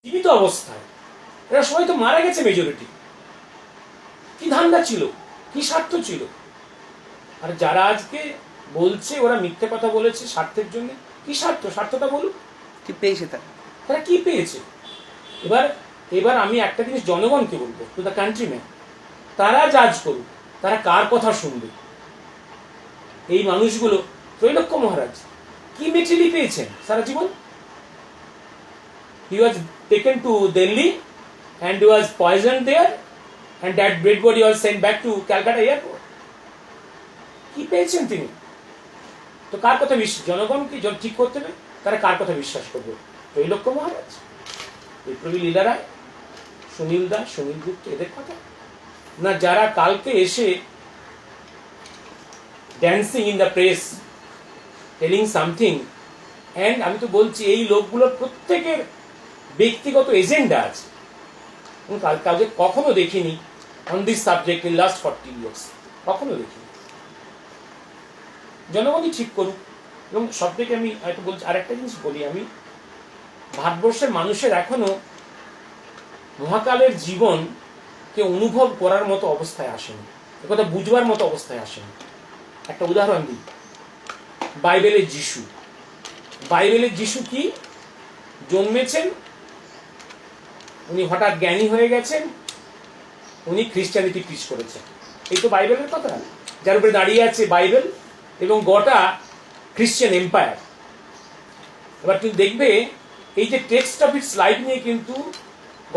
জীবিত অবস্থায় এরা সবাই তো মারা গেছে মেজরিটি। কি ধান্দা ছিল, কি স্বার্থ ছিল? আর যারা আজকে বলছে ওরা মিথ্যে কথা বলেছে স্বার্থের জন্য, কি স্বার্থ? স্বার্থটা বলুন, কি পেয়েছে তারা? তারা কি পেয়েছে? এবার এবার আমি একটা জিনিস জনগণকে বলবো, টু দ্য কান্ট্রিম্যান, তারা জাজ করুক, তারা কার কথা শুনবে। এই মানুষগুলো, ত্রৈলোক্য মহারাজ কি মেটেরিয়ালি পেয়েছেন সারা জীবন? He was taken to Delhi and he was poisoned there, and that dead body was sent back to Calcutta airport. কি পেয়েছেন তিনি? তো কার কথা বিশ্বাস? জনগণকে ঠিক করতে হবে তারা কার কথা বিশ্বাস করবে। ত্রৈলোক্য মহারাজ, বিপ্লবী লীলা রায়, সুনীল দাস, সুনীল গুপ্ত, এদের কথা? না যারা কালকে এসে dancing in the press telling something, and আমি তো বলছি এই লোকগুলোর প্রত্যেকের ব্যক্তিগত এজেন্ডা আছে। কাউকে কখনো দেখিনি on this subject in last 40 years, কখনো দেখিনি। জনগণই ঠিক করুক। এবং সব থেকে আমি হয়তো বলছি আরেকটা জিনিস বলি, আমি ভারতবর্ষের মানুষের এখনো মহাকালের জীবনকে অনুভব করার মতো অবস্থায় আসেনি, একথা বুঝবার মতো অবস্থায় আসেনি। একটা উদাহরণ দিই, বাইবেলের যিশু। বাইবেলের যিশু কি জন্মেছেন, উনি হঠাৎ জ্ঞানী হয়ে গেছেন, উনি খ্রিস্টানিটি প্রিচ করেছেন, এই তো বাইবেলের কথা, যার উপরে দাঁড়িয়ে আছে বাইবেল এবং গোটা খ্রিস্টান এম্পায়ার। এবার তুমি দেখবে এই যে টেক্সট অফ ইটস লাইফ নিয়ে কিন্তু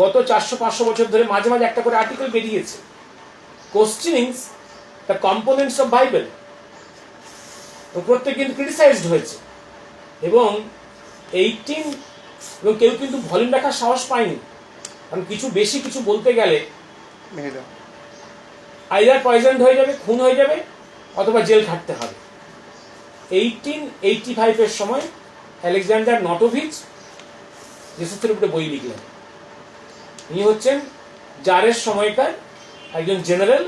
গত 400-500 বছর ধরে মাঝে মাঝে একটা করে আর্টিকেল বেরিয়েছে, questioning the components of Bible, প্রত্যেক কিন্তু ক্রিটিসাইজড হয়েছে। এবং 18 এবং কেউ কিন্তু ভলিউম রাখার সাহস পায়নি, কারণ কিছু বেশি কিছু বলতে গেলে আইদার পয়জন্ড হয়ে যাবে, খুন হয়ে যাবে, অথবা জেল খাটতে হবে। 1885 সময় আলেকজান্ডার নটোভিচ জেসাসের উপরে বই লিখলেন। ইনি হচ্ছেন জারের সময়কার একজন জেনারেল,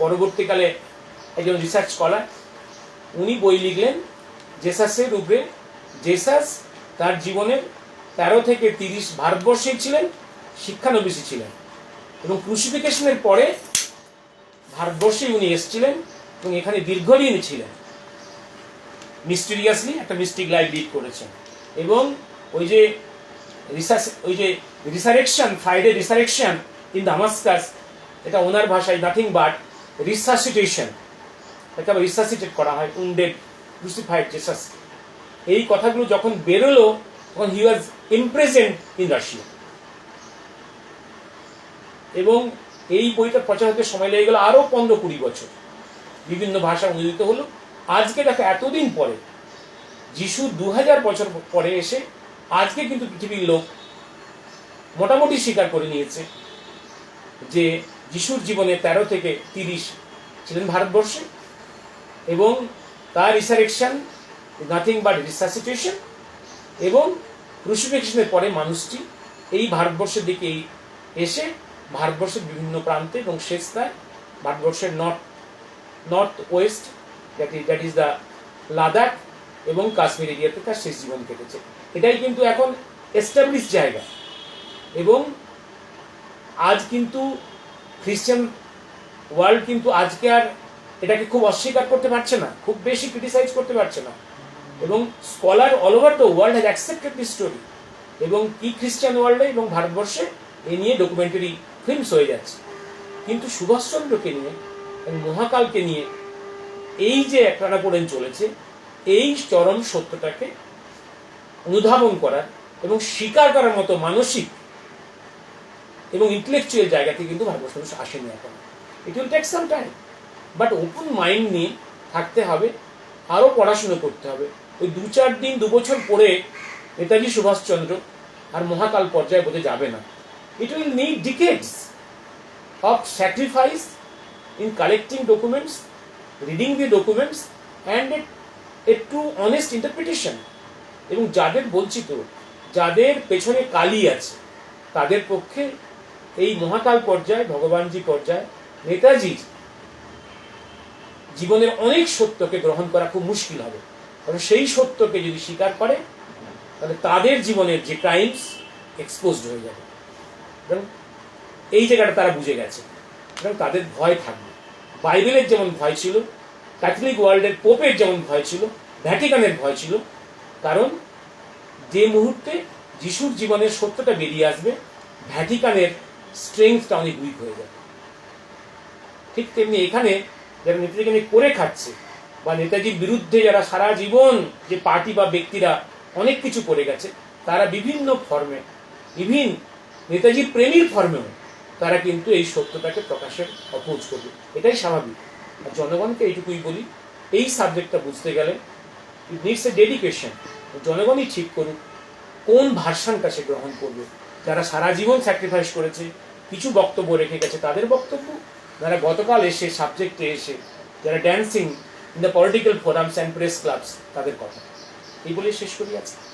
পরবর্তীকালে একজন রিসার্চ স্কলার। উনি বই লিখলেন জেসাসের উপরে। জেসাস তার জীবনের 13 থেকে 30 ভারতবর্ষেই ছিলেন, শিক্ষানবিশী ছিলেন, এবং ক্রুসিফিকেশনের পরে ভারতবর্ষে উনি এসেছিলেন এবং এখানে দীর্ঘদিন ছিলেন, মিস্টিরিয়াসলি একটা মিস্টিক লাইফ লিড করেছেন। এবং ওই যে resurrection, Friday resurrection in Damascus, এটা ওনার ভাষায় নাথিং বাট রিসাসিটেশন, তাকে আবার রিসাসিটেট করা হয়, উন্ডেড ক্রুসিফাইড জেসাস। এই কথাগুলো যখন বেরোলো তখন হি ওয়াজ ইমপ্রেজেন্ট ইন রাশিয়া, এবং এই বইটা প্রচার হতে সময় লেগে গেল আরো 15-20 বছর, বিভিন্ন ভাষা অনুদিত হলো। আজকে দেখো এতদিন পরে, যিশু 2000 বছর পরে এসে আজকে কিন্তু পৃথিবীর লোক মোটামুটি স্বীকার করে নিয়েছে যে যিশুর জীবনে 13 থেকে 30 ছিলেন ভারতবর্ষে, এবং তার রিসারেকশন নাথিং বাট রিসাসিটেশন, এবং ক্রুসিফিকেশনের পরে মানুষটি এই ভারতবর্ষের দিকে এসে ভারতবর্ষের বিভিন্ন প্রান্তে এবং শেষটায় ভারতবর্ষের north West, that is the Ladakh এবং কাশ্মীর এরিয়াতে তার শেষ জীবন কেটেছে। এটাই কিন্তু এখন এস্টাবলিশ জায়গা। এবং আজ কিন্তু খ্রিস্টান ওয়ার্ল্ড কিন্তু আজকে আর এটাকে খুব অস্বীকার করতে পারছে না, খুব বেশি ক্রিটিসাইজ করতে পারছে না, এবং scholar all over the world has accepted this story. এবং কি খ্রিস্টান ওয়ার্ল্ডে এবং ভারতবর্ষে এ নিয়ে ডকুমেন্টারি ফিল্মস হয়ে যাচ্ছে। কিন্তু সুভাষচন্দ্রকে নিয়ে এবং মহাকালকে নিয়ে এই যে টানাপোড়েন চলেছে, এই চরম সত্যটাকে অনুধাবন করার এবং স্বীকার করার মতো মানসিক এবং ইন্টেলেকচুয়াল জায়গাতে কিন্তু ভারতবর্ষ মানুষ আসেনি এখন। It will take some time, but open mind নিয়ে থাকতে হবে, আরও পড়াশুনো করতে হবে। ওই 2-4 দিন 2 বছর পরে নেতাজি সুভাষচন্দ্র আর মহাকাল পর্যায়ে বোঝা যাবে না। It will need decades of sacrifice in collecting documents, reading the documents, and a true honest interpretation. এবং যাদের বলছি তো, যাদের পেছনে কালি আছে, তাদের পক্ষে এই মহাকাল পর্যায়ে, ভগবানজি পর্যায়ে নেতাজির জীবনের অনেক সত্যকে গ্রহণ করা খুব মুশকিল হবে। কারণ সেই সত্যকে যদি স্বীকার করে, তাহলে তাদের জীবনের যে ক্রাইমস, এক্সপোজড হয়ে যাবে। এবং এই জায়গাটা তারা বুঝে গেছে এবং তাদের ভয় থাকবে। বাইবেলের যেমন ভয় ছিল, ক্যাথলিক ওয়ার্ল্ডের পোপের যেমন ভয় ছিল, ভ্যাটিকানের ভয় ছিল, কারণ যে মুহূর্তে যিশুর জীবনের সত্যটা বেরিয়ে আসবে, ভ্যাটিকানের স্ট্রেংথটা অনেক উইক হয়ে যাবে। ঠিক তেমনি এখানে যারা নেতাজিকে নিয়ে করে খাচ্ছে বা নেতাজির বিরুদ্ধে যারা সারা জীবন যে পার্টি বা ব্যক্তিরা অনেক কিছু করে গেছে, তারা বিভিন্ন ফর্মে, ইভিন নেতাজির প্রেমীর ফর্মেও তারা কিন্তু এই সত্যটাকে প্রকাশের অপোজ করবে, এটাই স্বাভাবিক। আর জনগণকে এইটুকুই বলি, এই সাবজেক্টটা বুঝতে গেলে ইট নিডস এ ডেডিকেশন। জনগণই ঠিক করুক কোন ভার্সানটা সে গ্রহণ করবে। যারা সারা জীবন স্যাক্রিফাইস করেছে, কিছু বক্তব্য রেখে গেছে তাদের বক্তব্য, যারা গতকাল এসে সাবজেক্টে এসে যারা dancing in the political forums and press clubs, তাদের কথা। এই বলে শেষ করি আজকে।